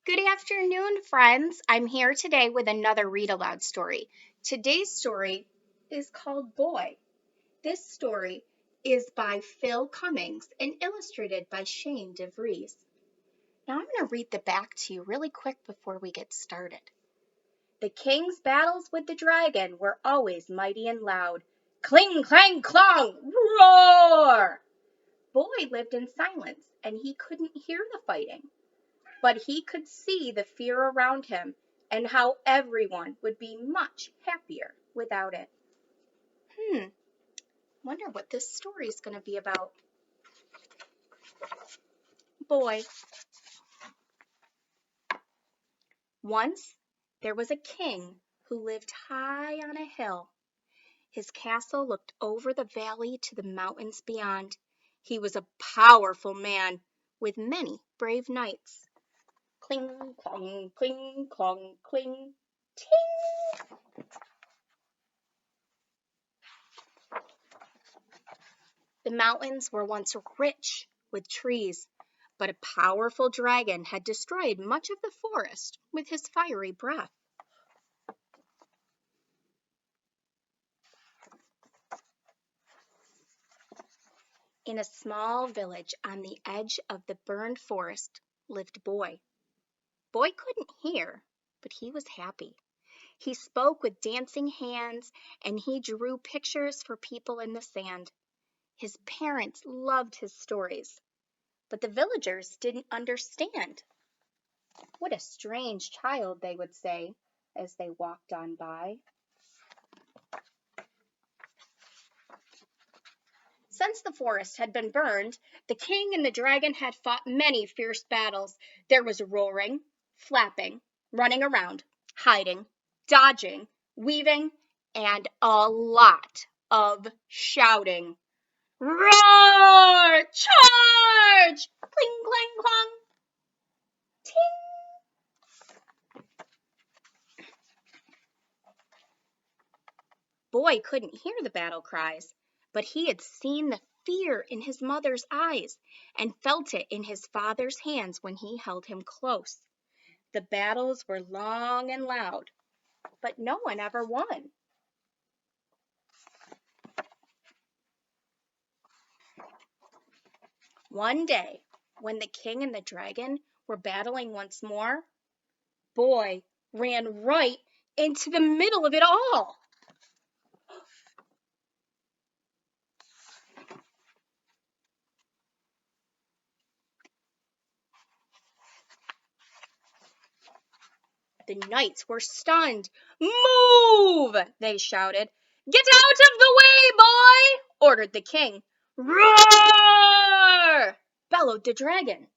Good afternoon, friends. I'm here today with another read aloud story. Today's story is called Boy. This story is by Phil Cummings and illustrated by Shane DeVries. Now I'm going to read the back to you really quick before we get started. The king's battles with the dragon were always mighty and loud. Cling, clang, clong, roar! Boy lived in silence and he couldn't hear the fighting. But he could see the fear around him and how everyone would be much happier without it. Wonder what this story is going to be about. Boy. Once there was a king who lived high on a hill. His castle looked over the valley to the mountains beyond. He was a powerful man with many brave knights. Cling, clong, cling, clong, cling, ting! The mountains were once rich with trees, but a powerful dragon had destroyed much of the forest with his fiery breath. In a small village on the edge of the burned forest lived Boy. Boy couldn't hear, but he was happy. He spoke with dancing hands and he drew pictures for people in the sand. His parents loved his stories, but the villagers didn't understand. What a strange child, they would say as they walked on by. Since the forest had been burned, the king and the dragon had fought many fierce battles. There was roaring, flapping, running around, hiding, dodging, weaving, and a lot of shouting. Roar! Charge! Cling, clang, clong! Ting! Boy couldn't hear the battle cries, but he had seen the fear in his mother's eyes and felt it in his father's hands when he held him close. The battles were long and loud, but no one ever won. One day, when the king and the dragon were battling once more, Boy ran right into the middle of it all. The knights were stunned. Move! They shouted. Get out of the way, Boy! Ordered the king. Roar! Bellowed the dragon.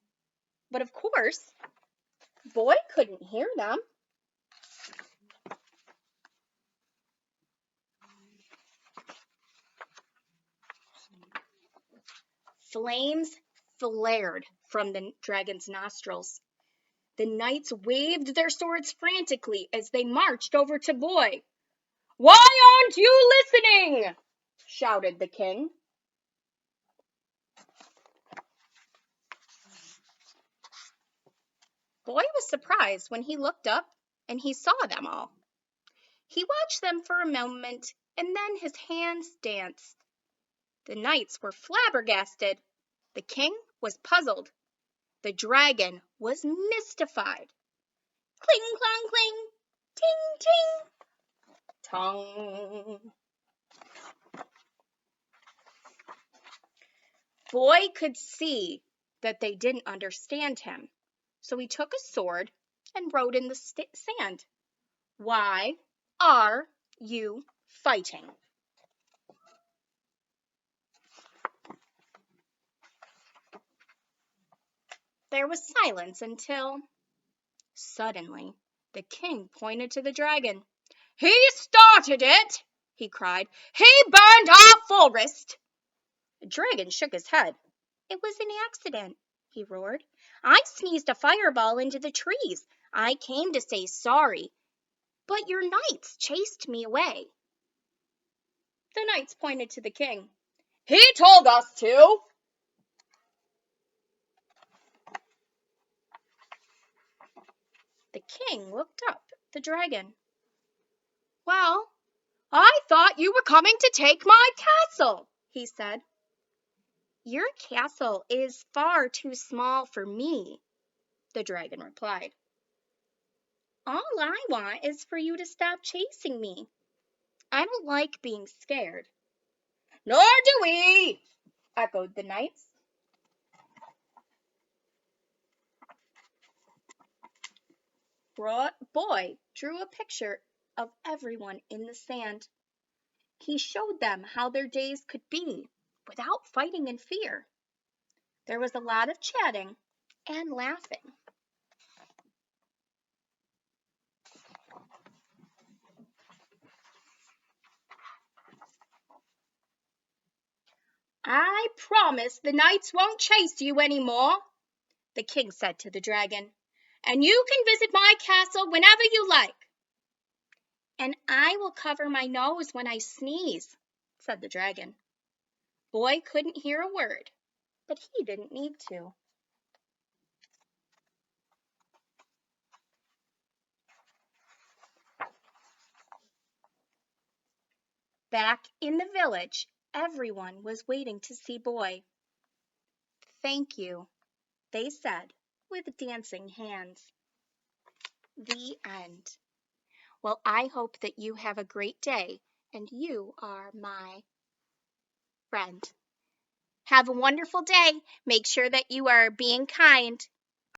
But of course, Boy couldn't hear them. Flames flared from the dragon's nostrils. The knights waved their swords frantically as they marched over to Boy. Why aren't you listening? Shouted the king. Boy was surprised when he looked up and he saw them all. He watched them for a moment and then his hands danced. The knights were flabbergasted. The king was puzzled. The dragon was mystified. Cling, clang, cling, ting, ting, tong. Boy could see that they didn't understand him, so he took a sword and wrote in the sand, Why are you fighting? There was silence until, suddenly, the king pointed to the dragon. He started it, he cried. He burned our forest. The dragon shook his head. It was an accident, he roared. I sneezed a fireball into the trees. I came to say sorry, but your knights chased me away. The knights pointed to the king. He told us to. The king looked up at the dragon. "Well, I thought you were coming to take my castle," he said. "Your castle is far too small for me," the dragon replied. "All I want is for you to stop chasing me. I don't like being scared." "Nor do we," echoed the knights. Boy drew a picture of everyone in the sand. He showed them how their days could be without fighting and fear. There was a lot of chatting and laughing. "I promise the knights won't chase you any more," the king said to the dragon, "and you can visit my castle whenever you like." "And I will cover my nose when I sneeze," said the dragon. Boy couldn't hear a word, but he didn't need to. Back in the village, everyone was waiting to see Boy. "Thank you," they said with dancing hands. The end. Well, I hope that you have a great day and you are my friend. Have a wonderful day. Make sure that you are being kind